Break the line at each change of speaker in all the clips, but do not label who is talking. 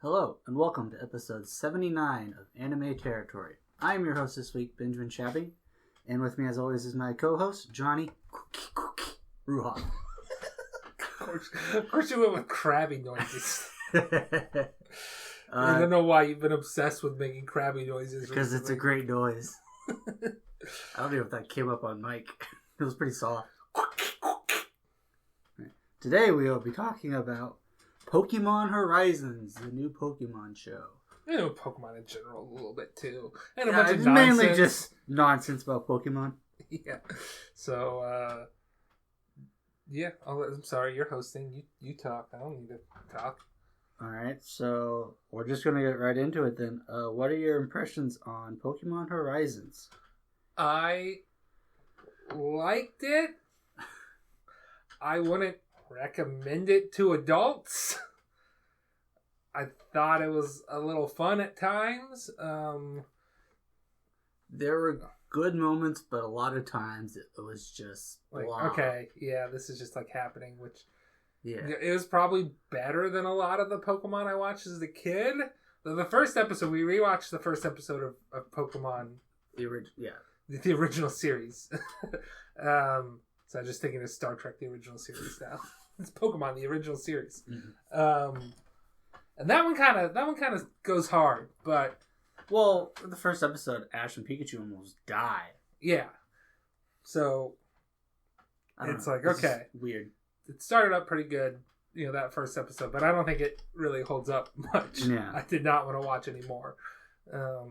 Hello, and welcome to episode 79 of Anime Territory. I am your host this week, Benjamin Shabby, and with me as always is my co-host, Johnny Ruha.
Of course you went with crabby noises. I don't know why you've been obsessed with making crabby noises.
Because it's a great noise. I don't know if that came up on mic. It was pretty soft. Today we will be talking about Pokémon Horizons, the new Pokemon show.
I know Pokemon in general a little bit too. And a
bunch
bunch of
nonsense.
Mainly
just nonsense about Pokemon.
Yeah. So, I'm sorry, you're hosting. You talk. I don't need to talk.
Alright, so we're just going to get right into it then. What are your impressions on Pokémon Horizons?
I liked it. I wouldn't recommend it to adults. I thought it was a little fun at times.
There were good moments, but a lot of times it was just
like,
blah.
Okay, yeah, this is just like happening, which
yeah,
it was probably better than a lot of the Pokemon I watched as a kid. The first episode, we rewatched the first episode of Pokemon, the original series. So I'm just thinking of Star Trek, the original series now. It's Pokemon, the original series. Mm-hmm. And that one kind of goes hard, but
well, the first episode, Ash and Pikachu almost die.
Yeah. So it's like, okay,
weird.
It started up pretty good, that first episode, but I don't think it really holds up much.
Yeah.
I did not want to watch anymore. The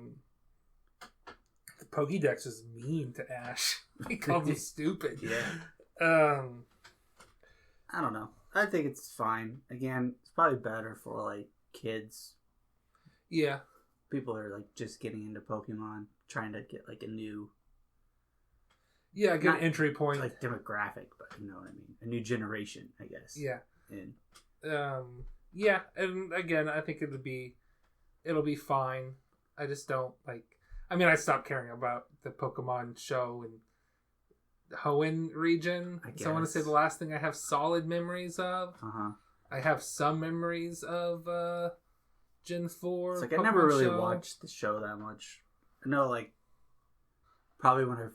Pokédex was mean to Ash. He called him stupid.
Yeah. I don't know. I think it's fine. Again, it's probably better for like kids.
Yeah.
People are like just getting into Pokemon, trying to get like a new.
Yeah, a good entry point.
Like demographic, but you know what I mean. A new generation, I guess.
Yeah.
And
yeah, and again, I think it'll be fine. I just don't like. I mean, I stopped caring about the Pokemon show and Hoenn region. So I want to say the last thing I have solid memories of. I have some memories of Gen 4.
It's like
Pokemon
I never really
show.
watched the show that much. I know, like, probably when I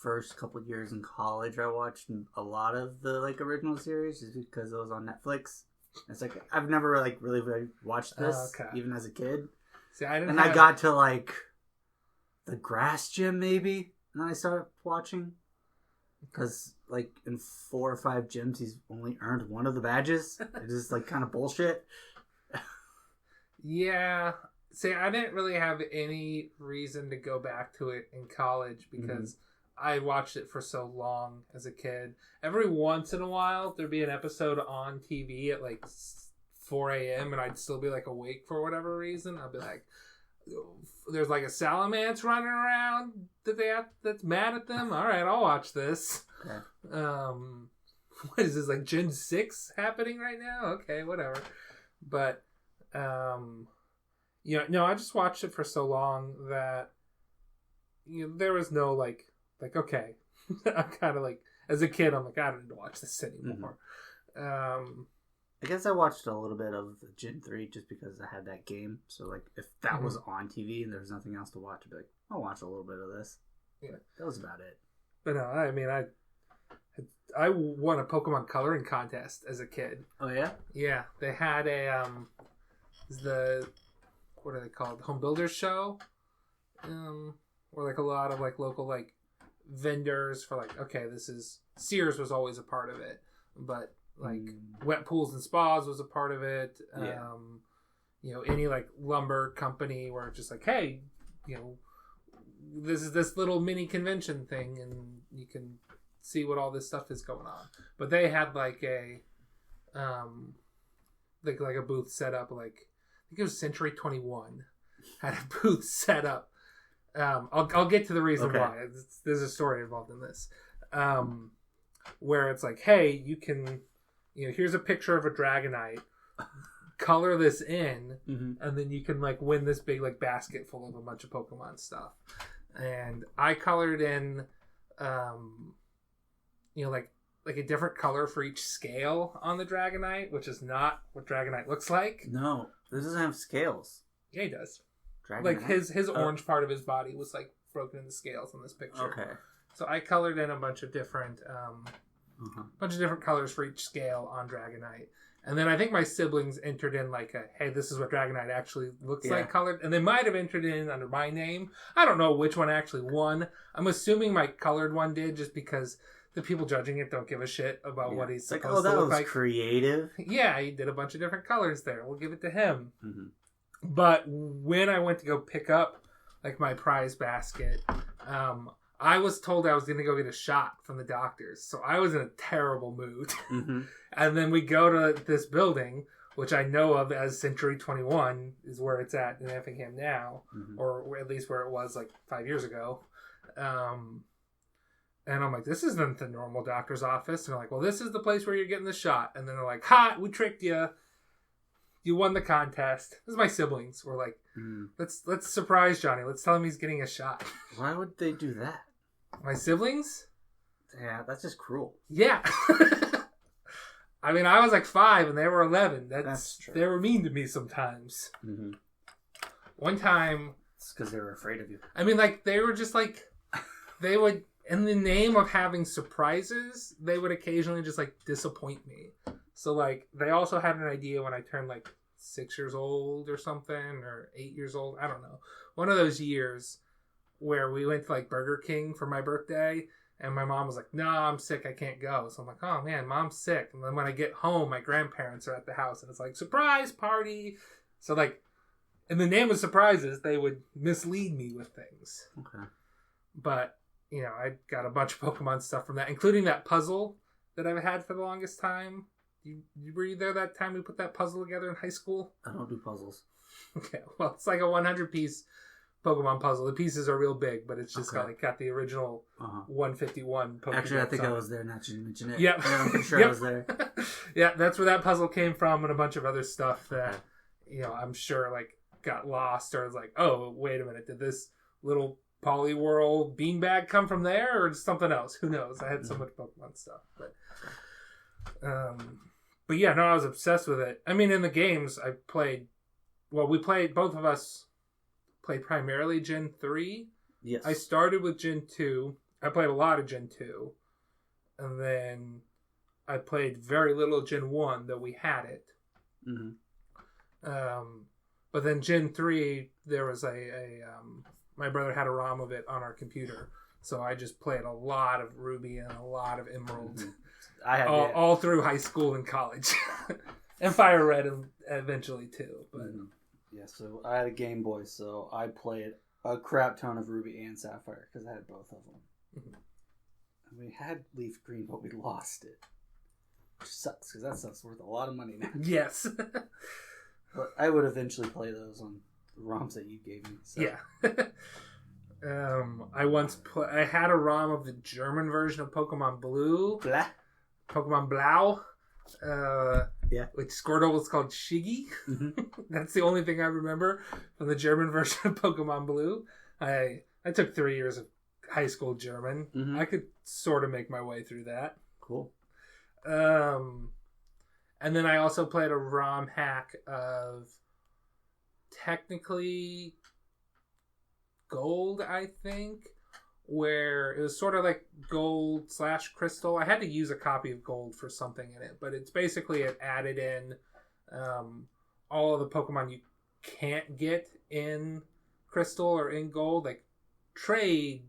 first couple of years in college, I watched a lot of the like original series just because it was on Netflix. It's like I've never really watched this, even as a kid.
See, I
got to like the grass gym maybe, and then I started watching because like in 4 or 5 gyms he's only earned one of the badges. It's just like kind of bullshit.
Yeah. See, I didn't really have any reason to go back to it in college because I watched it for so long as a kid. Every once in a while, there'd be an episode on TV at like 4 a.m. and I'd still be like awake for whatever reason. I'd be like, there's like a salamence running around that's mad at them. All right, I'll watch this.
Okay.
What is this, like Gen 6 happening right now? Okay, whatever. But I just watched it for so long that there was no like okay. I'm kind of like, as a kid, I'm like, I don't need to watch this anymore.
I guess I watched a little bit of Gen 3 just because I had that game. So like, if that was on TV and there was nothing else to watch, I'd be like, I'll watch a little bit of this.
Yeah,
that was about it.
But no, I mean, I won a Pokemon coloring contest as a kid.
Oh yeah?
Yeah, they had a what are they called? Home Builders Show, where like a lot of like local like vendors for like, okay, this is Sears was always a part of it, but like Wet Pools and Spas was a part of it.
Yeah.
Any like lumber company where it's just like, hey, this is this little mini convention thing, and you can see what all this stuff is going on. But they had like a like a booth set up, like I think it was Century 21 had a booth set up. I'll get to the reason why. There's a story involved in this, where it's like, hey, you can, here's a picture of a Dragonite, color this in, and then you can like win this big like basket full of a bunch of Pokemon stuff. And I colored in, like a different color for each scale on the Dragonite, which is not what Dragonite looks like.
No. This doesn't have scales.
Yeah, he does.
Dragonite?
Like his orange part of his body was like broken into scales in this picture.
Okay.
So I colored in a bunch of different colors for each scale on Dragonite. And then I think my siblings entered in like hey, this is what Dragonite actually looks like colored. And they might have entered in under my name. I don't know which one actually won. I'm assuming my colored one did, just because the people judging it don't give a shit about what he's supposed to look like.
Was creative.
Yeah, he did a bunch of different colors there. We'll give it to him.
Mm-hmm.
But when I went to go pick up like my prize basket, I was told I was going to go get a shot from the doctors. So I was in a terrible mood.
Mm-hmm.
And then we go to this building, which I know of as Century 21 is where it's at in Effingham now, or at least where it was like 5 years ago. And I'm like, this isn't the normal doctor's office. And they're like, well, this is the place where you're getting the shot. And then they're like, ha, we tricked you. You won the contest. This is my siblings. We're like, let's surprise Johnny. Let's tell him he's getting a shot.
Why would they do that?
My siblings?
Yeah, that's just cruel.
Yeah. I mean, I was like 5 and they were 11.
That's true.
They were mean to me sometimes.
Mm-hmm.
One time...
It's because they were afraid of you.
I mean, like, they were just like... They would... In the name of having surprises, they would occasionally just, like, disappoint me. So, like, they also had an idea when I turned, like, 6 years old or something, or 8 years old. I don't know. One of those years where we went to, like, Burger King for my birthday, and my mom was like, no, I'm sick, I can't go. So I'm like, oh, man, Mom's sick. And then when I get home, my grandparents are at the house, and it's like, surprise party. So, like, in the name of surprises, they would mislead me with things.
Okay.
But... You know, I got a bunch of Pokemon stuff from that, including that puzzle that I've had for the longest time. Were you there that time we put that puzzle together in high school?
I don't do puzzles.
Okay, well, it's like a 100-piece Pokemon puzzle. The pieces are real big, but it's just got the original 151 Pokemon.
Actually, I think I was there, now that you mention it.
Yep.
Yeah, I'm pretty sure I was there.
Yeah, that's where that puzzle came from, and a bunch of other stuff that, you know, I'm sure, like, got lost, or was like, oh, wait a minute, did this little... Poliwhirl beanbag come from there, or something else? Who knows? I had so much Pokemon stuff, but yeah, no, I was obsessed with it. I mean, in the games I played, both of us played primarily Gen 3.
Yes.
I started with Gen 2. I played a lot of Gen 2, and then I played very little Gen 1, though we had it. Mm-hmm. But then Gen 3, there was my brother had a ROM of it on our computer, so I just played a lot of Ruby and a lot of Emerald. Mm-hmm. I had all through high school and college, and Fire Red eventually too. But
yeah, so I had a Game Boy, so I played a crap ton of Ruby and Sapphire because I had both of them. Mm-hmm. And we had Leaf Green, but we lost it, which sucks because that stuff's worth a lot of money now.
Yes,
but I would eventually play those on ROMs that you gave me. So.
Yeah. I had a ROM of the German version of Pokemon Blue.
Blah.
Pokemon Blau.
Yeah.
Which Squirtle was called Shiggy. Mm-hmm. That's the only thing I remember from the German version of Pokemon Blue. I took 3 years of high school German. Mm-hmm. I could sort of make my way through that.
Cool.
And then I also played a ROM hack of technically Gold, I think, where it was sort of like Gold / Crystal. I had to use a copy of Gold for something in it, but it's basically it added in all of the Pokemon you can't get in Crystal or in Gold, like trade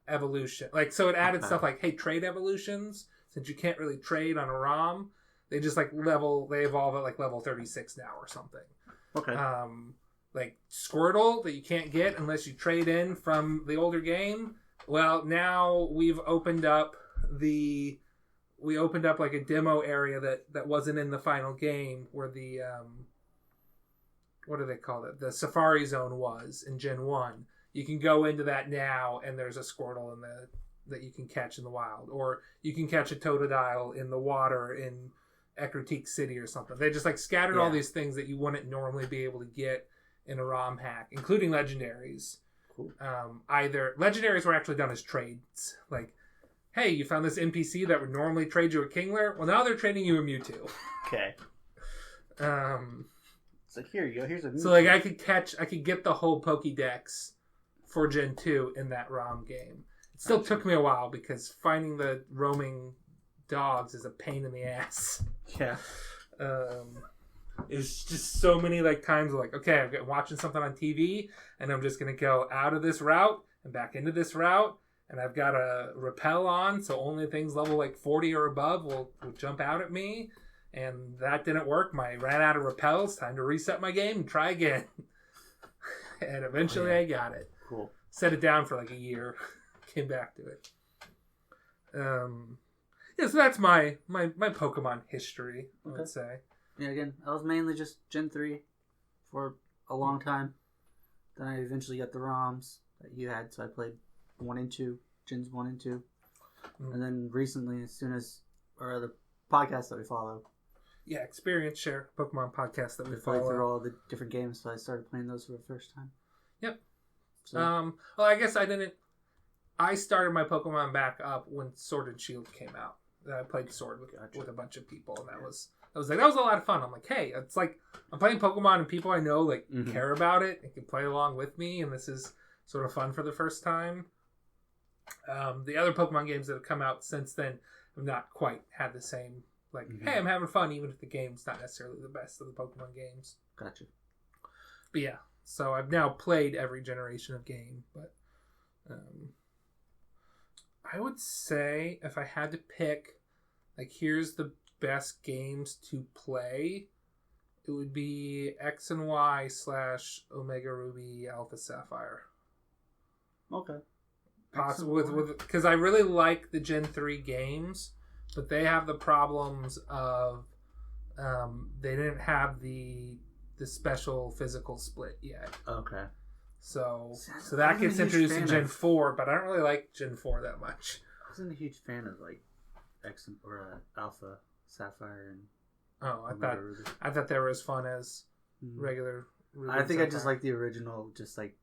evolution. Like, so it added stuff like, hey, trade evolutions, since you can't really trade on a ROM, they just like they evolve at like level 36 now or something. Okay. Like Squirtle that you can't get unless you trade in from the older game. Well, now we've opened up like a demo area that wasn't in the final game, where the what do they call it? The Safari Zone was in Gen 1. You can go into that now, and there's a Squirtle that you can catch in the wild, or you can catch a Totodile in the water in Ecruteak City or something. They just like scattered all these things that you wouldn't normally be able to get in a ROM hack, including legendaries. Cool. Either legendaries were actually done as trades. Like, hey, you found this NPC that would normally trade you a Kingler. Well, now they're trading you a Mewtwo.
Okay. It's like, here you go. Here's a
So, like, I could get the whole Pokédex for Gen 2 in that ROM game. It still took me a while because finding the roaming dogs is a pain in the ass.
Yeah.
It's just so many, like, times, like, okay, I'm watching something on TV, and I'm just going to go out of this route and back into this route, and I've got a rappel on, so only things level, like, 40 or above will jump out at me. And that didn't work. I ran out of repels. Time to reset my game and try again. And eventually I got it.
Cool.
Set it down for like a year. Came back to it. Yeah, so that's my Pokemon history, I would say.
Yeah, again, I was mainly just Gen 3 for a long time. Then I eventually got the ROMs that you had, so I played 1 and 2, Gens 1 and 2. And then recently, or the podcast that we follow.
Yeah, Experience Share, Pokemon podcast that we
follow.
follow.
Through all the different games, so I started playing those for the first time.
Yep.
So.
Well, I guess I didn't. I started my Pokemon back up when Sword and Shield came out. I played Sword with a bunch of people, and that was a lot of fun. I'm like, hey, it's like I'm playing Pokemon, and people I know like care about it and can play along with me, and this is sort of fun for the first time. The other Pokemon games that have come out since then have not quite had the same. Like, hey, I'm having fun, even if the game's not necessarily the best of the Pokemon games.
Gotcha.
But yeah, so I've now played every generation of game. But I would say if I had to pick, like, here's the best games to play, it would be X and Y / Omega Ruby Alpha Sapphire.
Okay.
Possible because I really like the Gen 3 games. But they have the problems of they didn't have the special physical split yet.
Okay.
So that gets introduced in Gen 4, but I don't really like Gen 4 that much.
I wasn't a huge fan of like X or Alpha Sapphire and.
Oh, I thought they were as fun as regular. Ruby
I think
Sapphire.
I just like the original, just like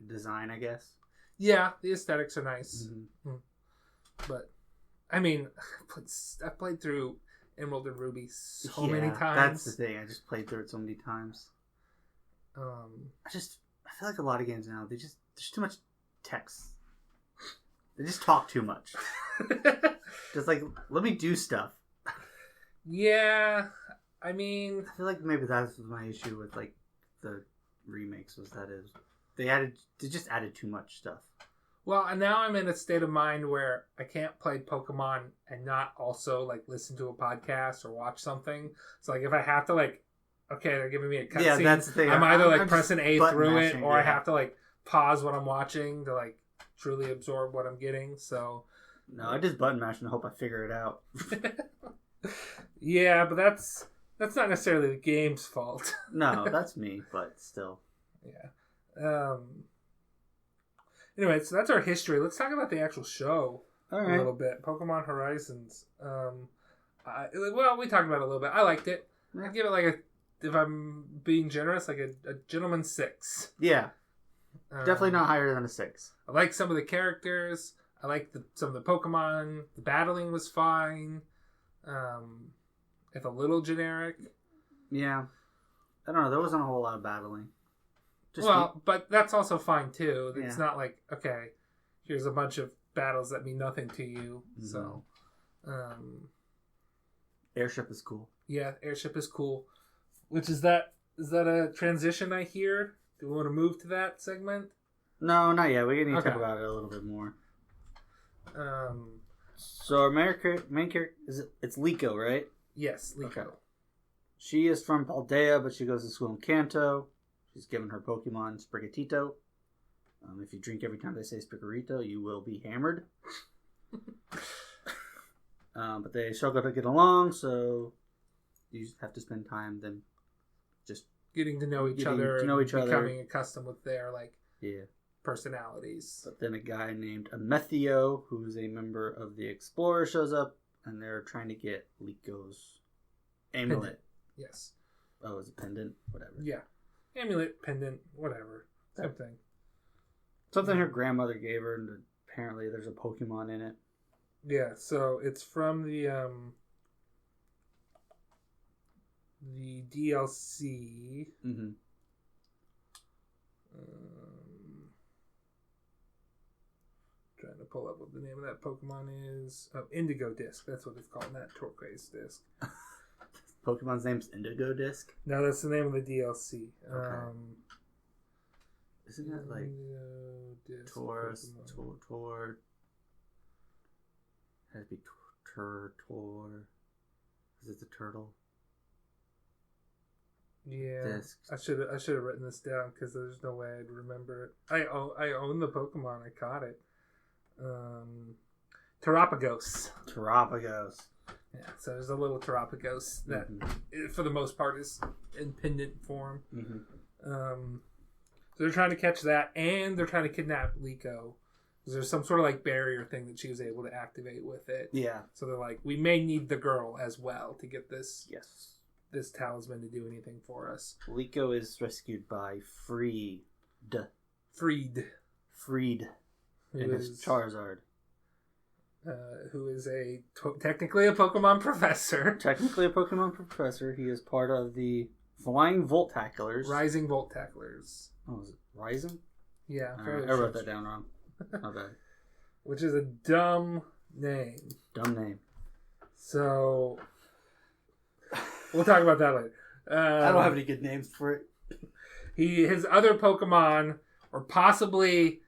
design, I guess.
Yeah, the aesthetics are nice, but. I mean, I played through Emerald and Ruby so many times.
That's the thing. I just played through it so many times. I feel like a lot of games now, there's too much text. They just talk too much. Just like, let me do stuff.
Yeah, I mean,
I feel like maybe that's my issue with like the remakes they just added too much stuff.
Well, and now I'm in a state of mind where I can't play Pokemon and not also like listen to a podcast or watch something. So like if I have to like, okay, they're giving me a cutscene.
That's the thing.
I'm either like pressing A through it, or I have to like pause what I'm watching to like truly absorb what I'm getting. So
no, I just button mash and hope I figure it out.
Yeah, but that's not necessarily the game's fault.
No, that's me, but still.
Yeah. Anyway, so that's our history. Let's talk about the actual show a little bit. Pokemon Horizons. Well, we talked about it a little bit. I liked it. I give it like if I'm being generous, like a gentleman 6.
Yeah. Definitely not higher than a 6.
I like some of the characters. I like some of the Pokemon. The battling was fine. It's a little generic.
Yeah. I don't know. There wasn't a whole lot of battling.
But that's also fine too. It's not like, okay, here's a bunch of battles that mean nothing to you. So,
Airship is cool.
Yeah, Airship is cool. Which is that a transition I hear? Do we want to move to that segment?
No, not yet. We need to talk about it a little bit more. So our main character it's Liko, right?
Yes, Liko. Okay.
She is from Paldea, but she goes to school in Kanto. She's given her Pokemon Sprigatito. If you drink every time they say Sprigatito, you will be hammered. But they struggle to get along, so you have to spend time then just
getting to know each other, becoming accustomed with their personalities.
But then a guy named Amethio, who is a member of the Explorer, shows up, and they're trying to get Liko's amulet.
Pendant. Yes.
Oh, it's a pendant? Whatever.
Yeah. Amulet, pendant, whatever. Same thing.
Something her grandmother gave her, and apparently there's a Pokemon in it.
Yeah, so it's from the the DLC.
Mm-hmm.
Trying to pull up what the name of that Pokemon is. Oh, Indigo Disc. That's what it's called, not Turquoise Disc.
Pokemon's name's Indigo Disc?
No, that's the name of the DLC.
Okay. Isn't that like Taurus, Tor? Has to be Tor. Is it the turtle?
Yeah,
Disc.
I should have written this down because there's no way I'd remember it. I own the Pokemon. I caught it. Terapagos. Yeah, so there's a little Terapagos that, for the most part, is in pendant form.
Mm-hmm.
So they're trying to catch that, and they're trying to kidnap Liko. There's some sort of like barrier thing that she was able to activate with it.
Yeah.
So they're like, we may need the girl as well to get this.
Yes.
This talisman to do anything for us.
Liko is rescued by Freed. And his Charizard.
Who is technically a Pokemon professor.
He is part of the Flying Voltaclers.
Rising Voltaclers.
Oh, is it Rising?
Yeah.
I wrote that down wrong. My bad.
Which is a dumb name. So, we'll talk about that later.
I don't have any good names for it.
His other Pokemon, or possibly,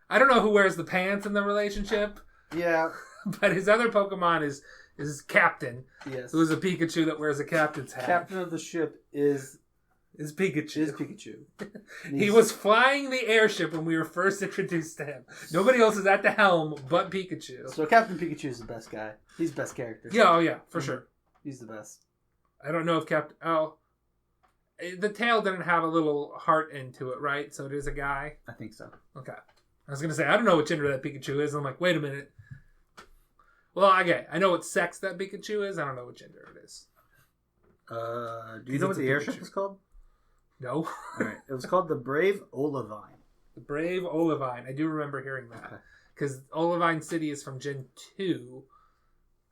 I don't know who wears the pants in the relationship.
Yeah.
But his other Pokemon is Captain.
Yes.
Who is a Pikachu that wears a captain's hat.
Captain of the ship is
Pikachu.
And
he was flying the airship when we were first introduced to him. Nobody else is at the helm but Pikachu.
So Captain Pikachu is the best guy. He's the best character.
Yeah, for sure.
He's the best.
I don't know if the tail didn't have a little heart into it, right? So it is a guy?
I think so.
Okay. I was going to say, I don't know what gender that Pikachu is. I'm like, wait a minute. Well, okay. I know what sex that Pikachu is. I don't know what gender it is.
Do you know what the airship is called?
No.
All right. It was called the Brave Olivine.
The Brave Olivine. I do remember hearing that. Because Olivine City is from Gen 2.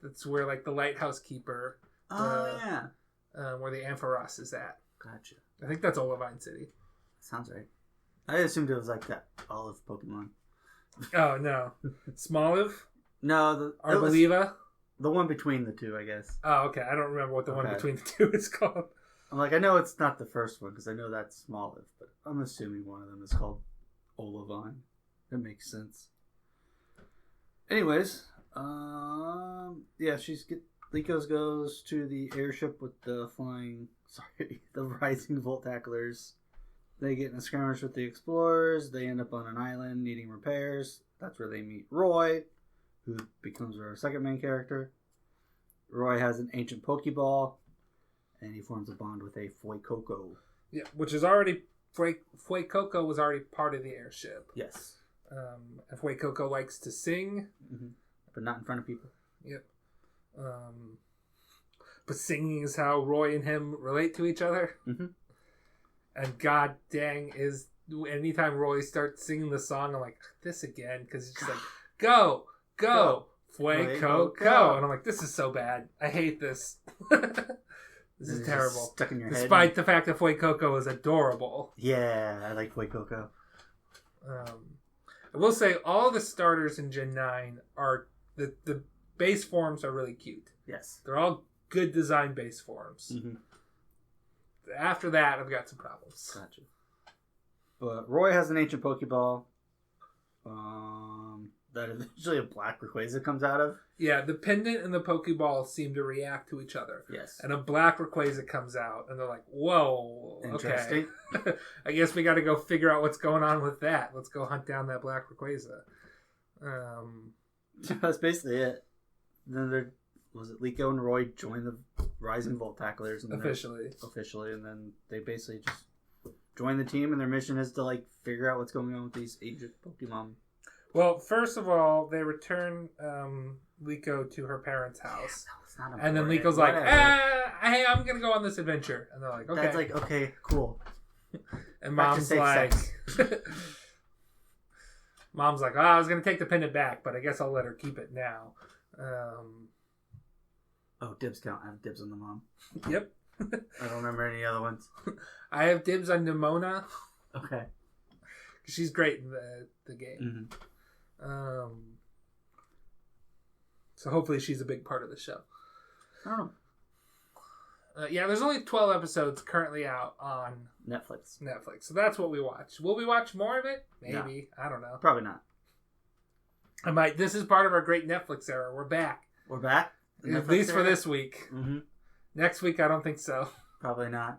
That's where, like, the lighthouse keeper...
yeah.
Where the Ampharos is at.
Gotcha.
I think that's Olivine City.
Sounds right. I assumed it was like that olive Pokemon.
Oh, no. Smoliv?
No.
Arboliva?
The one between the two, I guess.
Oh, okay. I don't remember what the one between the two is called.
I'm like, I know it's not the first one, because I know that's Smoliv, but I'm assuming one of them is called Olivine. That makes sense. Anyways, Liko goes to the airship with the Rising Voltaclers. They get in a skirmish with the explorers. They end up on an island needing repairs. That's where they meet Roy, who becomes our second main character. Roy has an ancient Pokeball, and he forms a bond with a Fuecoco.
Yeah, which is already... Fuecoco was already part of the airship.
Yes.
And Fuecoco likes to sing.
Mm-hmm. But not in front of people.
Yep. But singing is how Roy and him relate to each other.
Mm-hmm.
And god dang, anytime Roy starts singing the song, I'm like, this again, because it's just like, go, Fuecoco. And I'm like, this is so bad. I hate this. This is terrible.
Stuck in your head.
Despite the fact that Fuecoco is adorable.
Yeah, I like Fuecoco.
I will say, all the starters in Gen 9 are, the base forms are really cute.
Yes.
They're all good design base forms.
Mm-hmm.
After that, I've got some problems.
Gotcha. But Roy has an ancient Pokeball that eventually a black Rayquaza comes out of.
Yeah, the pendant and the Pokeball seem to react to each other.
Yes.
And a black Rayquaza comes out, and they're like, whoa, okay. I guess we got to go figure out what's going on with that. Let's go hunt down that black Rayquaza.
That's basically it. Then Liko and Roy join the Rising Voltaclers officially, and then they basically just join the team, and their mission is to like figure out what's going on with these ancient Pokemon.
Well, first of all, they return Liko to her parents' house, and then Liko's like, "Hey, I'm gonna go on this adventure," and they're like, "Okay."
That's like, okay, cool.
And Mom's like, Mom's like, I was gonna take the pendant back, but I guess I'll let her keep it now.
Oh, dibs count. I have dibs on the mom.
Yep.
I don't remember any other ones.
I have dibs on Nimona.
Okay.
She's great in the game.
Mm-hmm.
So hopefully she's a big part of the show.
Oh.
Yeah, there's only 12 episodes currently out on
Netflix.
So that's what we watch. Will we watch more of it? Maybe. No. I don't know.
Probably not.
I might. This is part of our great Netflix era. We're back.
We're back?
At least for this week.
Mm-hmm.
Next week, I don't think so.
Probably not.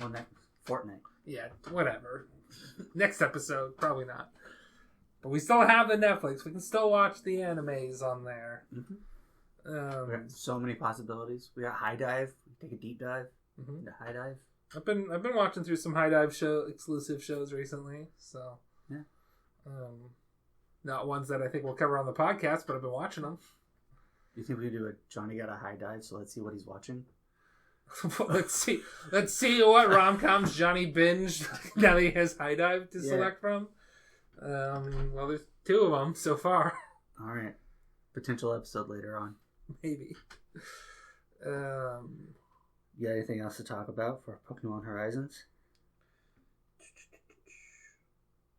Well, next fortnight.
Yeah, whatever. Next episode, probably not. But we still have the Netflix. We can still watch the animes on there.
Mm-hmm. We have so many possibilities. We got High Dive. We take a deep dive into High Dive.
I've been watching through some High Dive exclusive shows recently. So
yeah,
not ones that I think we'll cover on the podcast, but I've been watching them.
You think we could do a Johnny got a high dive? So let's see what he's watching.
Let's see what rom-coms Johnny binged now that he has High Dive to select from. Well, there's 2 of them so far.
All right, potential episode later on.
Maybe.
You got anything else to talk about for Pokémon Horizons?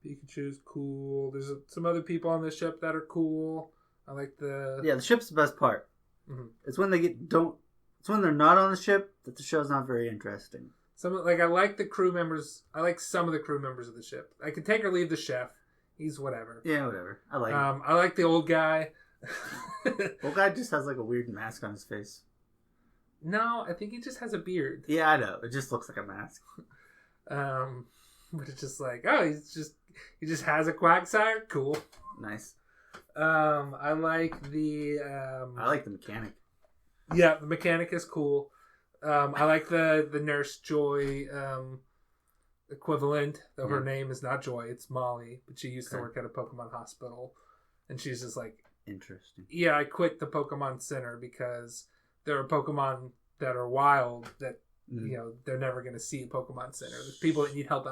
Pikachu's cool. There's some other people on the ship that are cool. I like the...
Yeah, the ship's the best part.
Mm-hmm.
It's when it's when they're not on the ship that the show's not very interesting.
I like the crew members. I like some of the crew members of the ship. I could take or leave the chef. He's whatever.
Yeah, whatever. I like him.
I like the old guy.
Old guy just has like a weird mask on his face.
No, I think he just has a beard.
Yeah, I know. It just looks like a mask.
But it's just like, oh, he just has a Quagsire. Cool.
Nice.
I like the
mechanic.
Yeah, the mechanic is cool. I like the Nurse Joy equivalent, though her name is not Joy, it's Molly, but she used to work at a Pokemon hospital, and she's just like,
interesting.
Yeah, I quit the Pokemon Center because there are Pokemon that are wild that they're never going to see a Pokemon Center. There's people that need help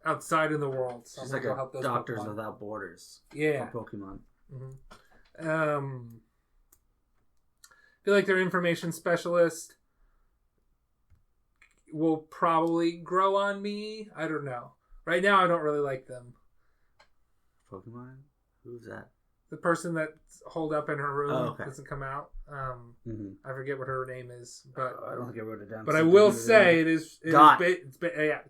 outside in the world. So
she's like a help those Doctors Pokemon. Without Borders.
Yeah,
for Pokemon.
Mm-hmm. I feel like their information specialist will probably grow on me. I don't know. Right now, I don't really like them.
Pokemon? Who's that?
The person that's holed up in her room doesn't come out.
I
forget what her name is, but
I don't think I wrote it down.
But I will say it's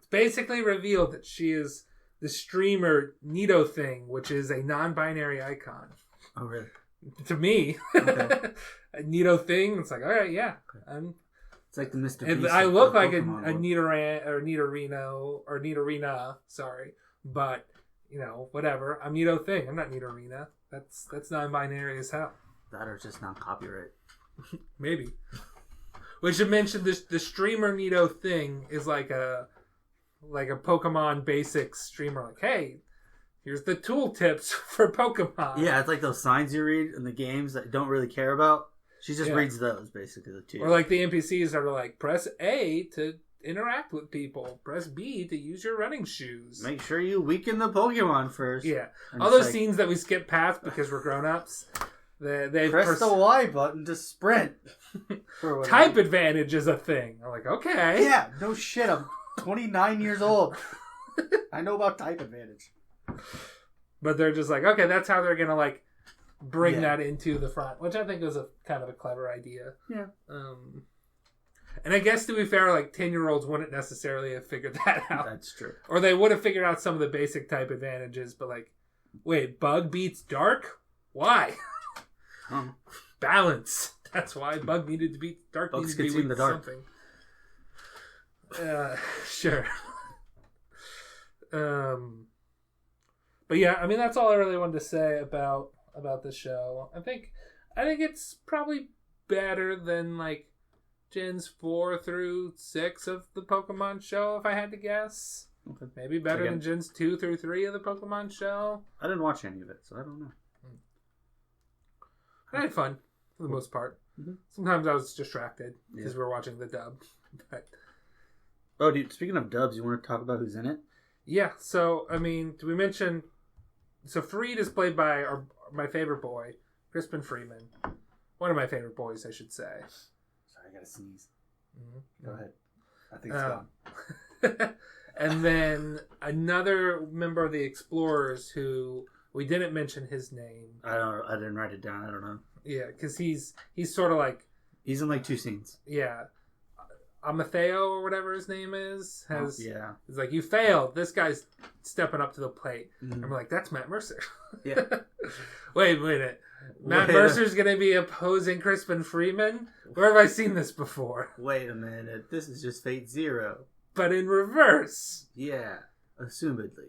basically revealed that she is the streamer Nido Thing, which is a non-binary icon.
Oh, really?
To me, Nido Thing. It's like, all right, yeah. Okay.
It's like the Mr. Beast.
I look like a Nidorina, sorry, but whatever. I'm Nido Thing. I'm not Nidorina. That's non-binary as hell.
That or just non-copyright.
Maybe. We should mention this. The streamer Nido Thing is like a Pokemon basics streamer. Like, hey, here's the tool tips for Pokemon.
Yeah, it's like those signs you read in the games that you don't really care about. She just reads those, basically, the two.
Or like the NPCs are like, press A to interact with people. Press B to use your running shoes.
Make sure you weaken the Pokemon first.
Yeah. All those scenes that we skip past because we're grown-ups. They
press the Y button to sprint.
Type advantage is a thing. I'm like, okay.
Yeah, no shit. I'm 29 years old. I know about type advantage.
But they're just like, okay, that's how they're going to bring that into the front, which I think is a kind of a clever idea.
Yeah.
And I guess to be fair, 10-year-olds wouldn't necessarily have figured that out.
That's true.
Or they would have figured out some of the basic type advantages, but wait, bug beats dark? Why? Balance. That's why bug needed to beat dark.
Bugs
needed to be
in the dark.
Something. Sure. But yeah, I mean that's all I really wanted to say about the show. I think it's probably better than Gens 4 through 6 of the Pokemon show, if I had to guess.
Okay.
Maybe better than Gens 2 through 3 of the Pokemon show.
I didn't watch any of it, so I don't know.
I had fun, for the most part.
Mm-hmm.
Sometimes I was distracted because we were watching the dub. But...
Oh, dude, speaking of dubs, you want to talk about who's in it?
Yeah, so, I mean, do we mention... So, Freed is played by my favorite boy, Crispin Freeman. One of my favorite boys, I should say.
Sorry, I gotta sneeze.
Mm-hmm.
Go ahead. I think it's gone.
And then another member of the Explorers who we didn't mention his name.
I didn't write it down. I don't know.
Yeah, because he's sort of like...
He's in like 2 scenes.
Yeah. Amatheo or whatever his name is
yeah.
He's like, you failed. This guy's stepping up to the plate.
Mm-hmm.
And we're like, that's Matt Mercer.
Yeah.
Wait a minute. Matt Mercer's going to be opposing Crispin Freeman? Where have I seen this before?
Wait a minute. This is just Fate Zero.
But in reverse.
Yeah. Assumedly.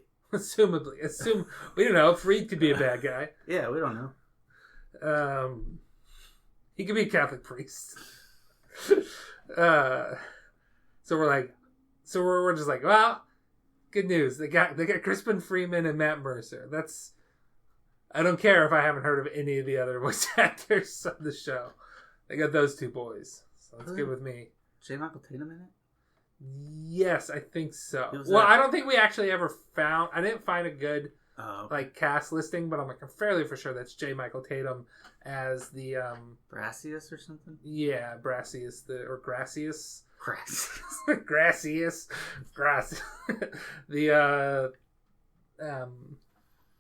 We don't know. Freed could be a bad guy.
Yeah, we don't know.
He could be a Catholic priest. So we're just like, well, good news. They got Crispin Freeman and Matt Mercer. I don't care if I haven't heard of any of the other voice actors on the show. They got those 2 boys. So that's good with me.
J. Michael Tatum in it?
Yes, I think so. I don't think we actually ever found... I didn't find a good cast listing, but I'm fairly for sure that's J. Michael Tatum as the...
Brassius or something?
Yeah, Brassius. Or Gracius.
Grassius.
Gracius.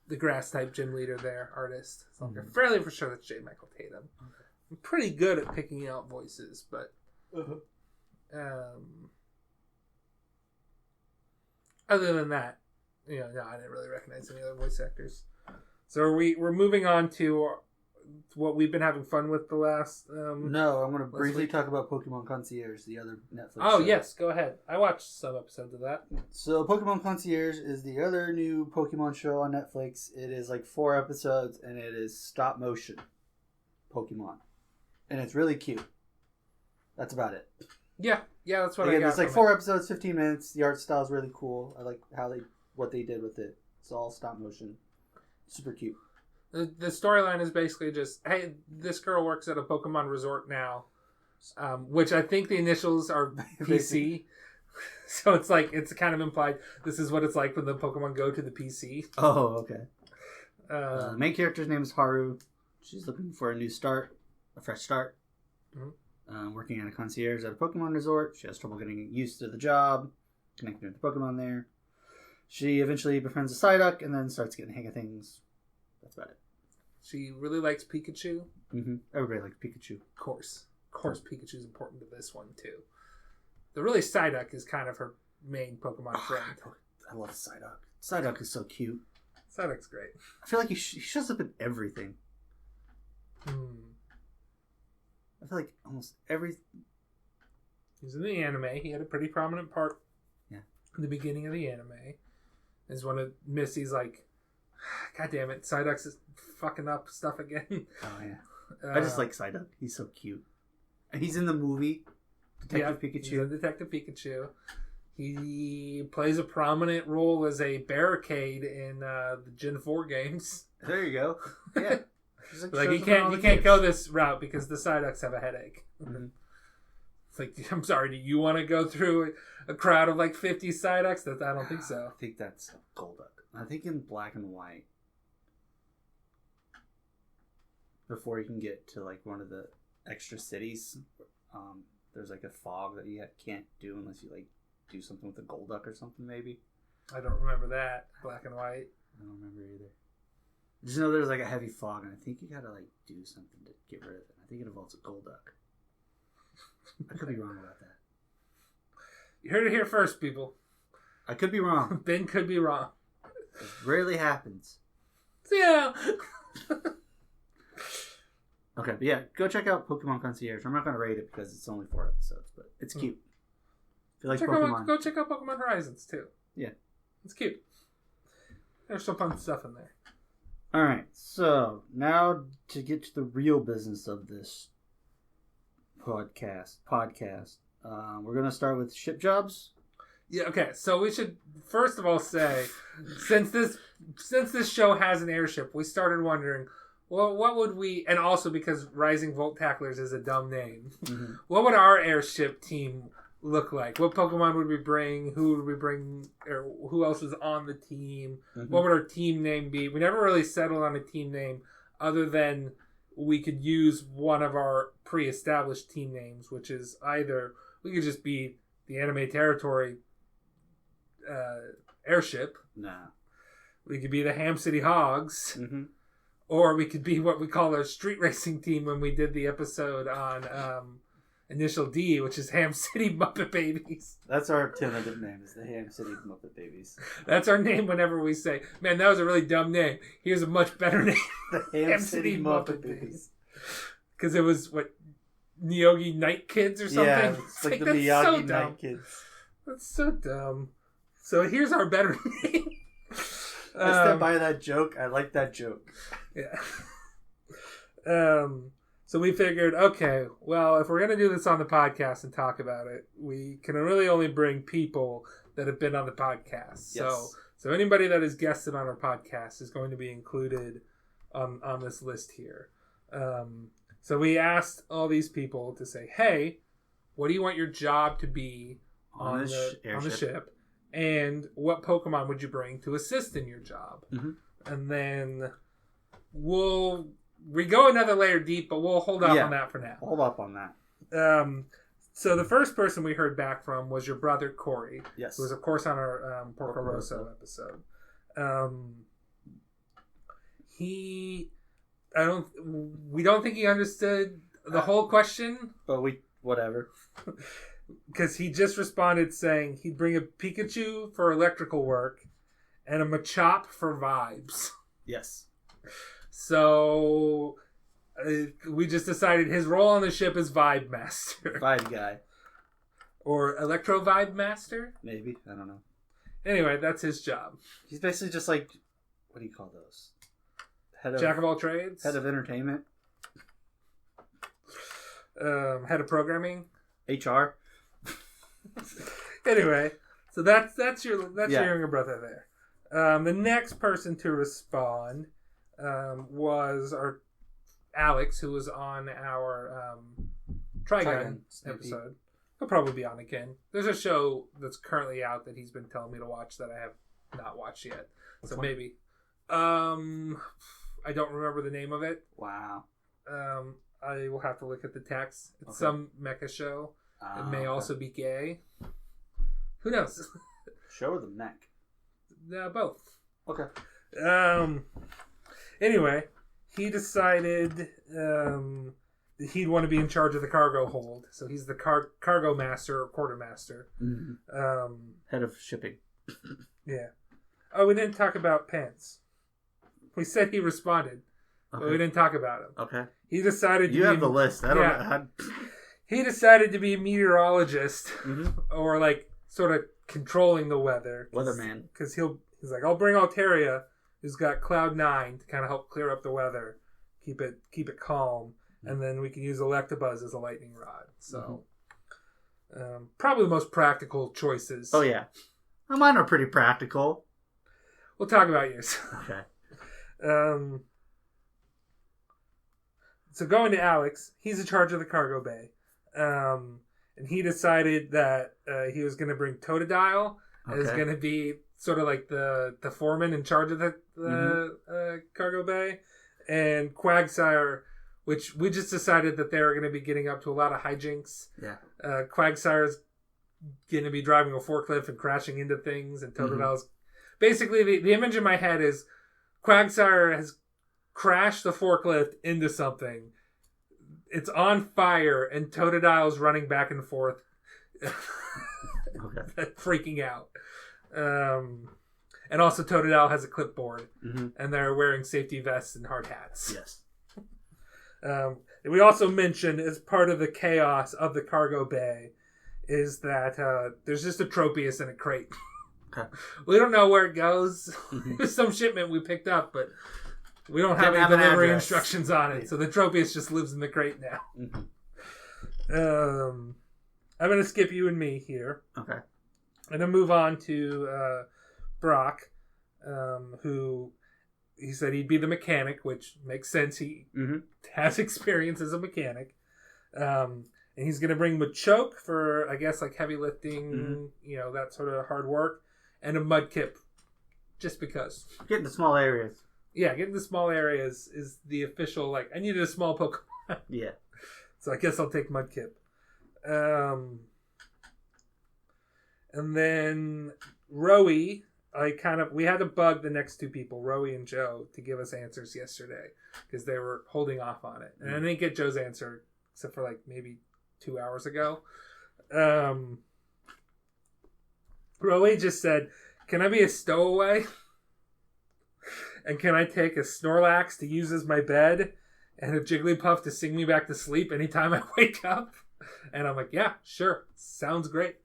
The grass type gym leader there, artist. So I'm fairly for sure that's J. Michael Tatum. Okay. I'm pretty good at picking out voices, but... other than that, no, I didn't really recognize any other voice actors. So we're moving on to what we've been having fun with the last...
No, I'm going to briefly talk about Pokemon Concierge, the other Netflix
show. Yes, go ahead. I watched some episodes of that.
So Pokemon Concierge is the other new Pokemon show on Netflix. It is like 4 episodes, and it is stop motion Pokemon. And it's really cute. That's about it.
Yeah, that's what I got.
It's like 4 episodes, 15 minutes. The art style is really cool. I like what they did with it. It's all stop motion. Super cute.
The storyline is basically just, hey, this girl works at a Pokemon resort now, which I think the initials are PC. So it's kind of implied this is what it's like when the Pokemon go to the PC.
Oh, okay. The main character's name is Haru. She's looking for a fresh start. Mm-hmm. Working at a concierge at a Pokemon resort. She has trouble getting used to the job, connecting with the Pokemon there. She eventually befriends a Psyduck and then starts getting the hang of things. That's about it.
She really likes Pikachu.
Mm-hmm. Everybody likes Pikachu.
Of course, Pikachu's important to this one too. The really Psyduck is kind of her main Pokemon friend.
I love Psyduck. Psyduck is so cute.
Psyduck's great.
I feel like he shows up in everything. I feel like almost every...
He's in the anime. He had a pretty prominent part.
Yeah.
In the beginning of the anime. Is one of Missy's like, God damn it, Psyduck's is fucking up stuff again.
Oh yeah. I just like Psyduck. He's so cute. And he's in the movie Detective Pikachu.
He's in Detective Pikachu. He plays a prominent role as a barricade in the Gen 4 games.
There you go. Yeah.
Like you can't go this route because the Psyducks have a headache. Mm-hmm. It's like, I'm sorry, do you want to go through a crowd of like 50 Psyducks? I don't think so.
I think that's Golduck. I think in black and white. Before you can get to like one of the extra cities, there's like a fog that you can't do unless you like do something with a Golduck or something maybe.
I don't remember that. Black and white.
I don't remember either. Just know there's like a heavy fog, and I think you gotta like do something to get rid of it. I think it involves a Golduck. I could be wrong about that.
You heard it here first, people.
I could be wrong.
Ben could be wrong.
It rarely happens.
Yeah.
Okay, but yeah, go check out Pokemon Concierge. I'm not gonna rate it because it's only 4 episodes, but it's cute. If you like Pokemon,
go check out Pokemon Horizons too.
Yeah,
it's cute. There's some fun stuff in there.
All right, so now to get to the real business of this podcast, we're gonna start with ship jobs.
Yeah. Okay. So we should first of all say, since this show has an airship, we started wondering, well, what would we? And also because Rising Volt Tacklers is a dumb name, mm-hmm. What would our airship team look like? What Pokemon would we bring? Who would we bring? Or who else is on the team? Mm-hmm. What would our team name be? We never really settled on a team name other than we could use one of our pre-established team names, which is either We could just be the anime territory airship.
Nah.
We could be the Ham City Hogs.
Mm-hmm.
Or we could be what we call our street racing team when we did the episode on Initial D, which is Ham City Muppet Babies.
That's our tentative name, is the Ham City Muppet Babies.
That's our name whenever we say, man, that was a really dumb name. Here's a much better name.
The Ham City Muppet Babies.
Because it was, what, Neogi Night Kids or something?
Yeah, it's like the Miyagi Night Kids.
That's so dumb. So here's our better name.
I stand by that joke. I like that joke.
Yeah. So we figured, okay, well, if we're going to do this on the podcast and talk about it, we can really only bring people that have been on the podcast.
Yes.
So anybody that is guested on our podcast is going to be included on this list here. So we asked all these people to say, hey, what do you want your job to be on the ship? And what Pokemon would you bring to assist in your job?
Mm-hmm.
And then we go another layer deep, but we'll hold off on that for now.
Hold up on that.
So the first person we heard back from was your brother Corey.
Yes,
who was of course on our Porco Rosso episode. We don't think he understood the whole question,
but whatever.
Because he just responded saying he'd bring a Pikachu for electrical work and a Machop for vibes.
Yes.
So we just decided his role on the ship is Vibe Master.
Vibe guy.
Or Electro Vibe Master?
Maybe. I don't know.
Anyway, that's his job.
He's basically just like, what do you call those?
Jack of all trades?
Head of entertainment.
Head of programming.
HR.
Anyway, so that's your younger brother there. The next person to respond was our Alex, who was on our Trigun episode. He'll probably be on again. There's a show that's currently out that he's been telling me to watch that I have not watched yet. So maybe. I don't remember the name of it.
Wow.
I will have to look at the text. It's some mecha show. It may also be gay. Who knows?
Show or the mech?
Both.
Okay.
Anyway, he decided that he'd want to be in charge of the cargo hold. So he's the cargo master or quartermaster.
Mm-hmm. Head of shipping.
Yeah. Oh, we didn't talk about Pants. We said he responded, but we didn't talk about him.
Okay.
He decided
You have the list. I don't know.
He decided to be a meteorologist or like sort of controlling the weather.
Weatherman.
Because he's like, I'll bring Altaria, who's got Cloud9 to kind of help clear up the weather, keep it calm, and then we can use Electabuzz as a lightning rod. So probably the most practical choices.
Oh yeah, well, mine are pretty practical.
We'll talk about yours.
Okay.
So going to Alex, he's in charge of the cargo bay. And he decided that he was going to bring Totodile as going to be sort of like the foreman in charge of the cargo bay. And Quagsire, which we just decided that they were going to be getting up to a lot of hijinks.
Yeah.
Quagsire's going to be driving a forklift and crashing into things. And Totodile's... Basically, the image in my head is Quagsire has crashed the forklift into something. It's on fire, and Totodile's running back and forth, freaking out. And also, Totodile has a clipboard, and they're wearing safety vests and hard hats.
Yes.
We also mentioned, as part of the chaos of the cargo bay, is that there's just a Tropius in a crate.
Okay.
We don't know where it goes. There's some shipment we picked up, but we don't have any delivery instructions on it. So the Tropius just lives in the crate now. I'm going to skip you and me here.
Okay.
And then move on to Brock, who he said he'd be the mechanic, which makes sense. He has experience as a mechanic. And he's going to bring Machoke for, I guess, like heavy lifting, that sort of hard work. And a Mudkip, just because.
Getting to small areas.
Yeah, getting to small areas is the official, I needed a small Pokemon.
Yeah.
So I guess I'll take Mudkip. And then Rowie, we had to bug the next two people, Rowie and Joe, to give us answers yesterday because they were holding off on it. And I didn't get Joe's answer except for maybe 2 hours ago. Rowie just said, "Can I be a stowaway? And can I take a Snorlax to use as my bed and a Jigglypuff to sing me back to sleep anytime I wake up?" And I'm like, yeah, sure. Sounds great.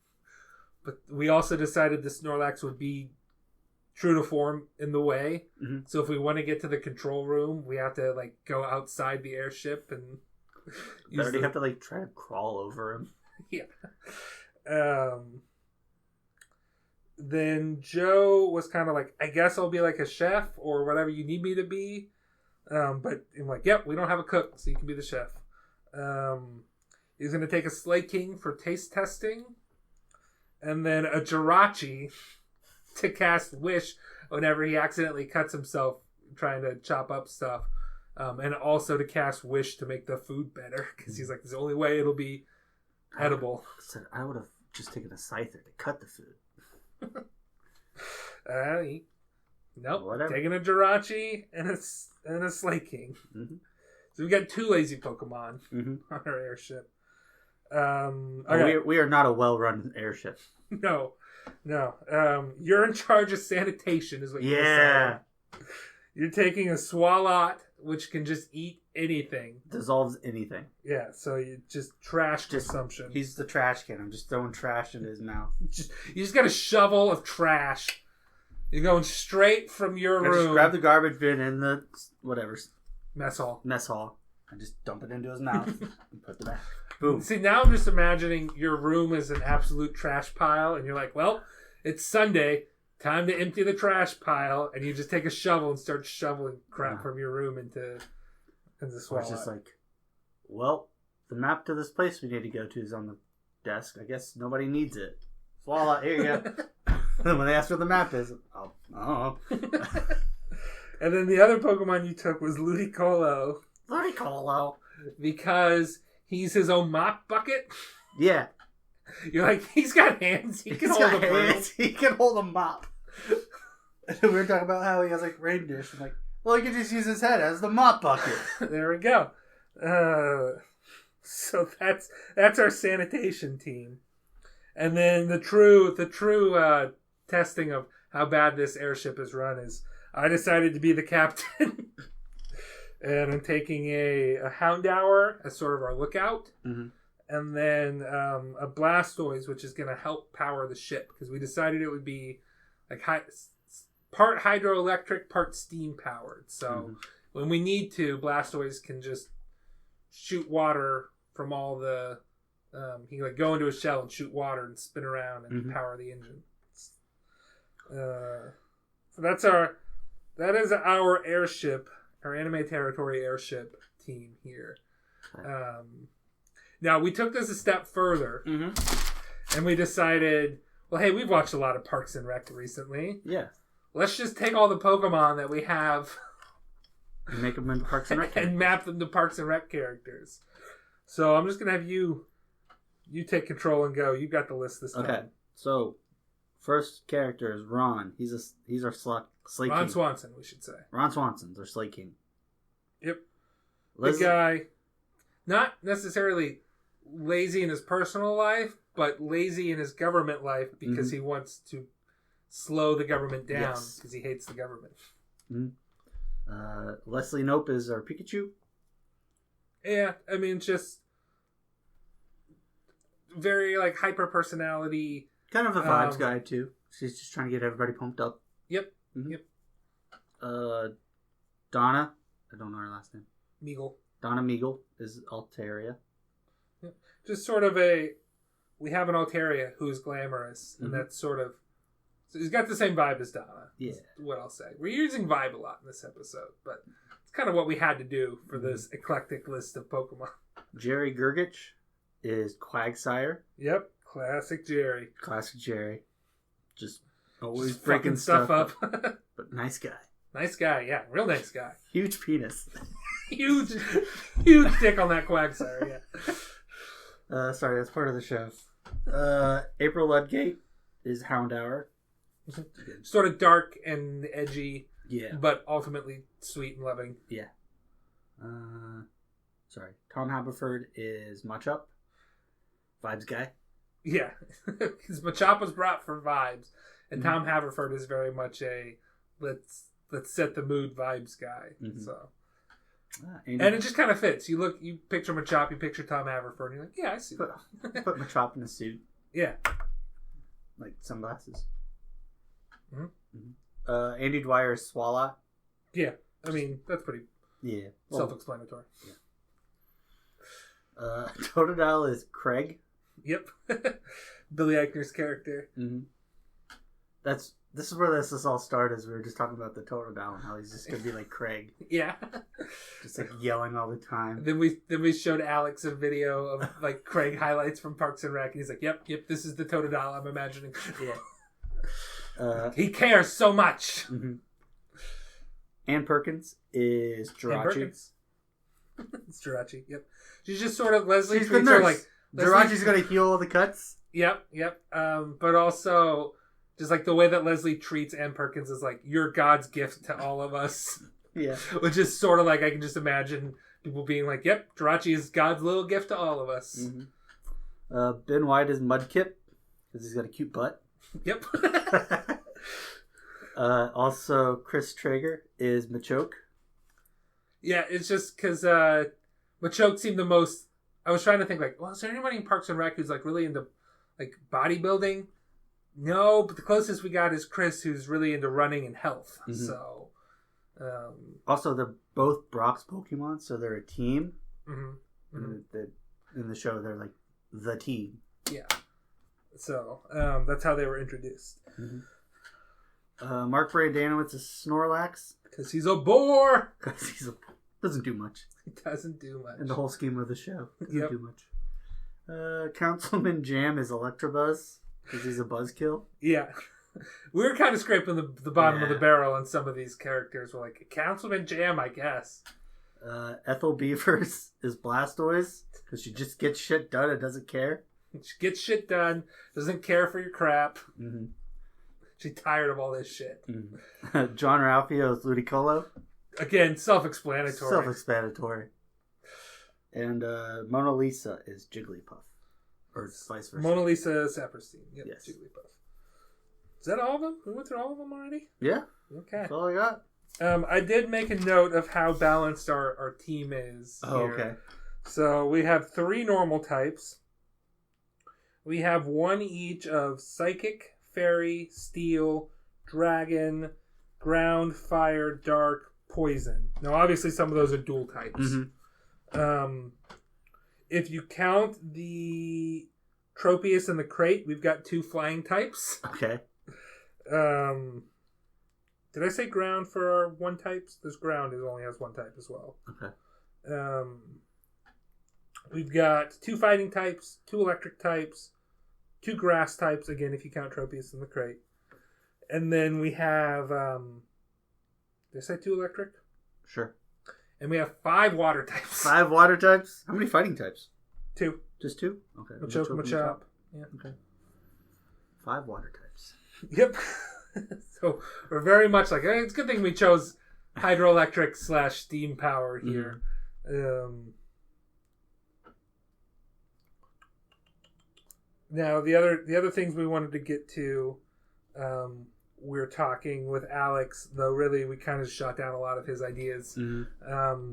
But we also decided the Snorlax would be true to form in the way. Mm-hmm. So if we want to get to the control room, we have to go outside the airship and
you already have to try to crawl over him.
Yeah. Then Joe was kind of I guess I'll be a chef or whatever you need me to be. But I'm yep, we don't have a cook, so you can be the chef. He's going to take a Slay King for taste testing. And then a Jirachi to cast Wish whenever he accidentally cuts himself trying to chop up stuff. And also to cast Wish to make the food better. Because he's it's the only way it'll be edible.
I would have just taken a scyther to cut the food.
Nope.
Whatever.
Taking a Jirachi and a Slay King. Mm-hmm. So we got 2 lazy Pokemon on our airship. Okay.
We are not a well-run airship.
No. You're in charge of sanitation, is what you're saying. You're taking a Swalot, which can just eat anything.
Dissolves anything.
Yeah, so you just trash consumption.
He's the trash can. I'm just throwing trash in his mouth.
You just got a shovel of trash. You're going straight from your room.
Just grab the garbage bin in the
mess hall,
and just dump it into his mouth and put it back. Boom.
See, now I'm just imagining your room as an absolute trash pile, and you're well, it's Sunday, time to empty the trash pile, and you just take a shovel and start shoveling crap from your room into Swalot.
It's just well, the map to this place we need to go to is on the desk. I guess nobody needs it. Swalot, here you go. And when they ask where the map is, oh.
And then the other Pokemon you took was Ludicolo.
Ludicolo.
Because he's his own mop bucket?
Yeah.
You're he's got hands. He can hold a broom.
He can hold a mop. We were talking about how he has reindeer. I'm well, he can just use his head as the mop bucket.
There we go. So that's our sanitation team. And then the true testing of how bad this airship is run is I decided to be the captain. And I'm taking a Houndour as sort of our lookout. Mm-hmm. And then a Blastoise, which is going to help power the ship. Because we decided it would be part hydroelectric, part steam powered. So when we need to, Blastoise can just shoot water from all the... he can go into a shell and shoot water and spin around and power the engine. So that is our airship, our Anime Territory airship team here. Now we took this a step further, and we decided, well, hey, we've watched a lot of Parks and Rec recently.
Yeah.
Let's just take all the Pokemon that we have
and make them into Parks and Rec
and map them to Parks and Rec characters. So I'm just gonna have you take control and go. You got the list this time.
Okay. So first character is Ron. He's our Slay King.
Ron Swanson, we should say.
Ron Swanson's our Slay King.
Yep. The guy, not necessarily lazy in his personal life, but lazy in his government life because he wants to slow the government down because he hates the government.
Leslie Knope is our Pikachu.
Yeah, I mean, just very hyper personality.
Kind of a vibes guy too. She's just trying to get everybody pumped up.
Yep.
Yep. Donna, I don't know her last name.
Meagle.
Donna Meagle is Altaria.
Yep. Just sort of we have an Altaria who's glamorous, and that's sort of, so he's got the same vibe as Donna.
Yeah.
What I'll say. We're using vibe a lot in this episode, but it's kind of what we had to do for this eclectic list of Pokemon.
Jerry Gergich is Quagsire.
Yep. Classic Jerry.
Just always breaking stuff up. But nice guy.
Nice guy, yeah. Real nice guy.
Huge penis.
huge dick on that Quagsire, yeah.
Sorry, that's part of the show. April Ludgate is Houndour.
Sort of dark and edgy.
Yeah.
But ultimately sweet and loving.
Yeah. Sorry. Tom Haverford is Machop. Vibes guy.
Yeah. Because Machop was brought for vibes. And Tom Haverford is very much a let's set the mood vibes guy. Mm-hmm. So and it just kind of fits. You picture Machop, you picture Tom Haverford, and you're like, yeah, I see that.
Put Machop in a suit.
Yeah.
Like sunglasses.
Mm-hmm.
Mm-hmm. Andy Dwyer is Swallow.
Yeah. I mean, that's pretty self-explanatory.
Yeah. Totodile is Craig.
Yep. Billy Eichner's character.
Mm-hmm. This is where this all started. We were just talking about the Totodile and how he's just gonna be like Craig.
Yeah.
Just like yelling all the time.
Then we showed Alex a video of like Craig highlights from Parks and Rec, and he's like, "Yep, this is the Totodile I'm imagining." Yeah. He cares so much.
Mm-hmm. Ann Perkins is Jirachi.
It's Jirachi. Yep. She's just sort of Leslie.
She's the nurse. Like Jirachi's gonna heal all the cuts.
Yep. But also, just like the way that Leslie treats Ann Perkins is like, you're God's gift to all of us.
Yeah.
Which is sort of like, I can just imagine people being like, yep, Jirachi is God's little gift to all of us.
Mm-hmm. Ben White is Mudkip because he's got a cute butt.
Yep.
Also, Chris Traeger is Machoke.
Yeah, it's just because Machoke seemed the most... I was trying to think, like, well, is there anybody in Parks and Rec who's, like, really into, like, bodybuilding? No, but the closest we got is Chris, who's really into running and health. Mm-hmm. So...
also, they're both Brock's Pokemon, so they're a team.
Mm-hmm.
In the show, they're, like, the team.
Yeah. So, that's how they were introduced.
Mm-hmm. Mark Brandanowitz is Snorlax.
Because he's a boar!
Because doesn't do much.
He doesn't do much.
In the whole scheme of the show. Doesn't do much. Councilman Jam is Electabuzz. Because he's a buzzkill.
Yeah. We were kind of scraping the bottom of the barrel on some of these characters. We're like, Councilman Jam, I guess.
Ethel Beavers is Blastoise. Because she just gets shit done and doesn't care.
She gets shit done. Doesn't care for your crap.
Mm-hmm.
She's tired of all this shit.
Mm-hmm. John Ralphio is Ludicolo.
Again, self-explanatory.
Self-explanatory. And Mona Lisa is Jigglypuff. Or vice versa.
Mona Lisa Saperstein. Yep,
yes.
Jigglypuff. Is that all of them? We went through all of them already?
Yeah.
Okay.
That's all I got.
I did make a note of how balanced our team is here.
Okay.
So we have 3 normal types. We have 1 each of Psychic, Fairy, Steel, Dragon, Ground, Fire, Dark, Poison. Now, obviously, some of those are dual types. Mm-hmm. If you count the Tropius and the Crate, we've got 2 flying types.
Okay.
Did I say Ground for our 1 types? There's Ground who only has 1 type as well.
Okay.
We've got 2 fighting types, 2 electric types, 2 grass types, again, if you count Tropius and the Crate. And then we have... did I say 2 electric?
Sure.
And we have 5 water types.
5 water types? How many fighting types?
2.
Just 2? Okay.
Machop. Yeah.
Okay. 5 water types.
Yep. So we're very much like, it's a good thing we chose hydroelectric / steam power here. Mm-hmm. Now the other things we wanted to get to, we're talking with Alex, though really we kind of shot down a lot of his ideas. Mm-hmm.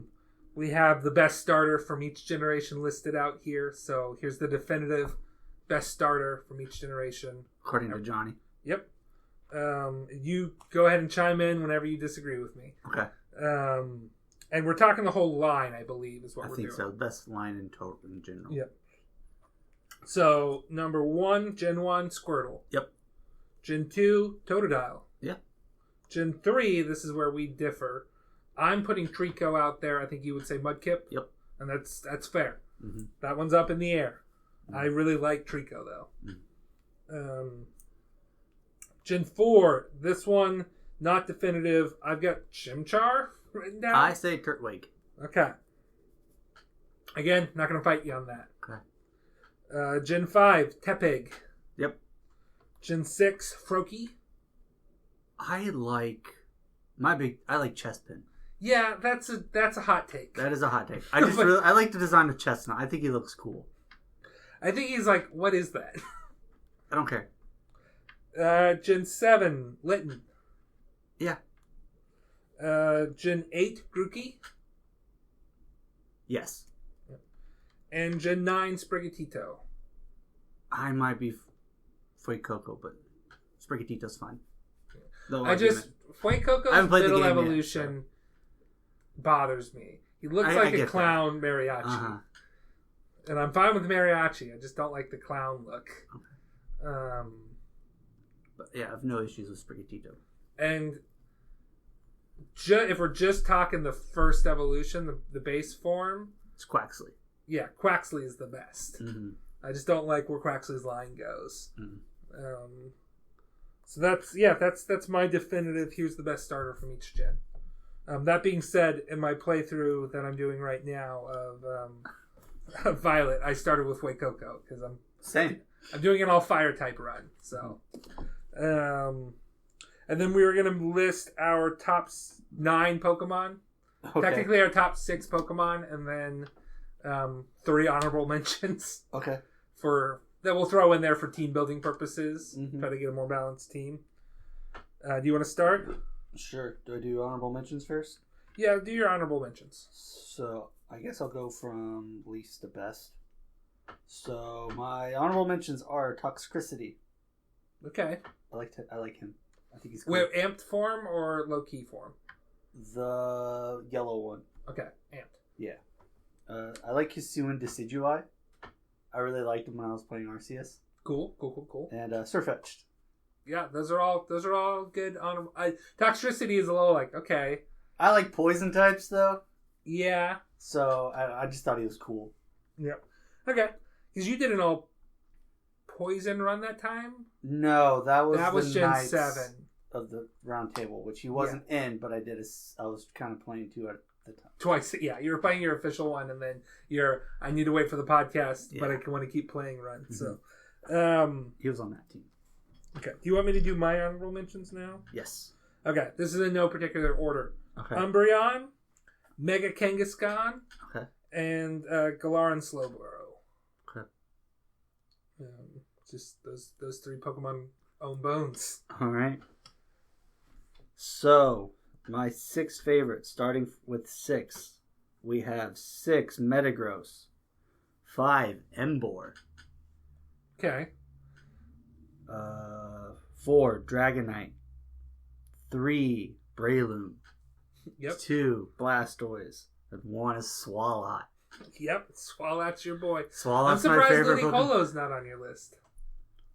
We have the best starter from each generation listed out here. So here's the definitive best starter from each generation.
According to Johnny.
Yep. You go ahead and chime in whenever you disagree with me.
Okay.
And we're talking the whole line, I believe, is what we're doing. I think
so. Best line in total in general.
Yep. So, number 1, Gen 1, Squirtle.
Yep.
Gen 2, Totodile.
Yep.
Gen 3, this is where we differ. I'm putting Trico out there. I think you would say Mudkip.
Yep.
And that's fair.
Mm-hmm.
That one's up in the air. Mm-hmm. I really like Trico, though. Mm-hmm. Gen 4, this one, not definitive. I've got Chimchar written down.
I say Turtwig.
Okay. Again, not going to fight you on that.
Okay.
Gen 5, Tepig.
Yep.
Gen 6, Froakie.
I like Chespin.
Yeah, that's a hot take.
That is a hot take. I like the design of Chestnut. I think he looks cool.
I think he's like, what is that?
I don't care.
Gen 7, Litten.
Yeah.
Gen 8, Grookey.
Yes.
And Gen 9, Sprigatito.
I might be Fuecoco, but Sprigatito's fine.
Fuecoco's middle evolution bothers me. He looks like a clown mariachi. Uh-huh. And I'm fine with mariachi. I just don't like the clown look. Okay.
But yeah, I have no issues with Sprigatito.
And if we're just talking the first evolution, the base form,
it's Quaxley.
Yeah, Quaxley is the best.
Mm-hmm.
I just don't like where Quaxley's line goes.
Mm-hmm.
So that's my definitive. Here's the best starter from each gen. That being said, in my playthrough that I'm doing right now of Violet, I started with Fuecoco because I'm doing an all fire type run. So, and then we were going to list our top 9 Pokemon. Okay. Technically, our top 6 Pokemon, and then 3 honorable mentions.
Okay.
That we'll throw in there for team building purposes.
Mm-hmm.
Try to get a more balanced team. Do you want to start?
Sure. Do I do honorable mentions first?
Yeah, do your honorable mentions.
So I guess I'll go from least to best. So my honorable mentions are Toxicity.
Okay.
I like him. I think he's cool.
Wait, amped form or low key form?
The yellow one.
Okay, amped.
Yeah. I like Hisuian Decidueye. I really liked him when I was playing Arceus.
Cool.
And Surfetched.
Yeah, those are all good. Toxicity is a little like, okay.
I like poison types though.
Yeah.
So I just thought he was cool.
Yeah. Okay. Because you did an all poison run that time?
No, that was
Gen 7
of the round table, which he wasn't in, but I was kind of playing 2 at the time.
Twice, yeah. You were playing your official one, and then I need to wait for the podcast, but I want to keep playing run. Mm-hmm. So,
he was on that team.
Okay. Do you want me to do my honorable mentions now?
Yes.
Okay. This is in no particular order.
Okay.
Umbreon, Mega Kangaskhan,
okay,
and Galarian Slowbro.
Okay.
Just those 3 Pokemon own bones.
All right. So, my 6 favorites, starting with 6, we have 6 Metagross, 5 Emboar.
Okay.
4 Dragonite, 3 Breloom,
yep,
2 Blastoise, and 1 is Swalot.
Yep, Swalot's your boy.
Swalot's my favorite Pokemon.
I'm surprised Ludicolo's not on your list.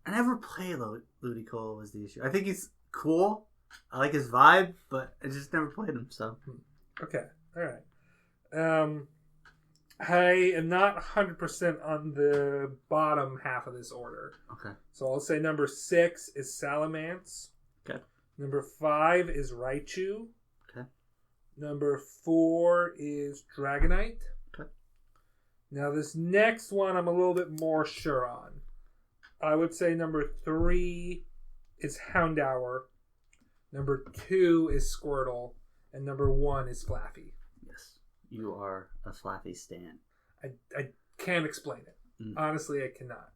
I never played Ludicolo was the issue. I think he's cool. I like his vibe, but I just never played him, so.
Okay, alright. I am not 100% on the bottom half of this order.
Okay.
So I'll say number 6 is Salamence.
Okay.
Number 5 is Raichu.
Okay.
Number 4 is Dragonite.
Okay.
Now this next one I'm a little bit more sure on. I would say number 3 is Houndour. Number 2 is Squirtle. And number 1 is Flaffy.
Yes. You are a Flaffy stan.
I can't explain it. Honestly, I cannot.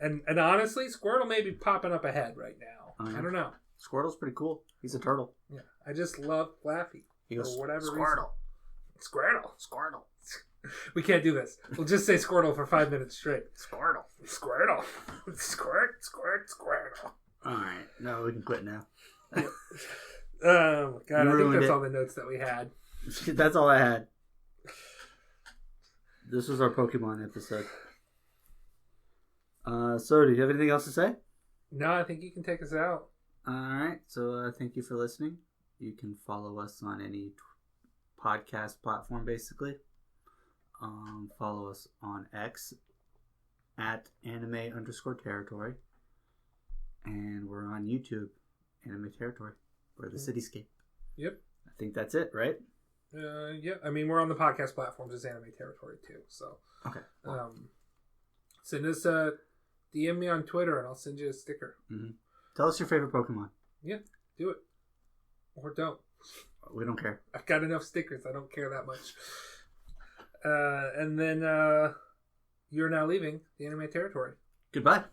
And honestly, Squirtle may be popping up ahead right now. I don't know.
Squirtle's pretty cool. He's a turtle.
Yeah. I just love Flaffy.
He goes,
for whatever
Squirtle.
Reason. Squirtle. We can't do this. We'll just say Squirtle for 5 minutes straight.
Squirtle.
Squirtle.
Alright. No, we can quit now.
Oh, God. I think that's all the notes that we had.
That's all I had. This was our Pokemon episode. So, do you have anything else to say?
No, I think you can take us out.
Alright. So, thank you for listening. You can follow us on any podcast platform, basically. Follow us on X at anime_territory. And we're on YouTube, Anime Territory. We're the Cityscape.
Yep.
I think that's it, right?
Yeah. I mean, we're on the podcast platforms as Anime Territory too. So
okay.
Send us DM me on Twitter and I'll send you a sticker.
Mm-hmm. Tell us your favorite Pokemon.
Yeah, do it. Or don't.
We don't care.
I've got enough stickers. I don't care that much. And then you're now leaving the anime territory.
Goodbye.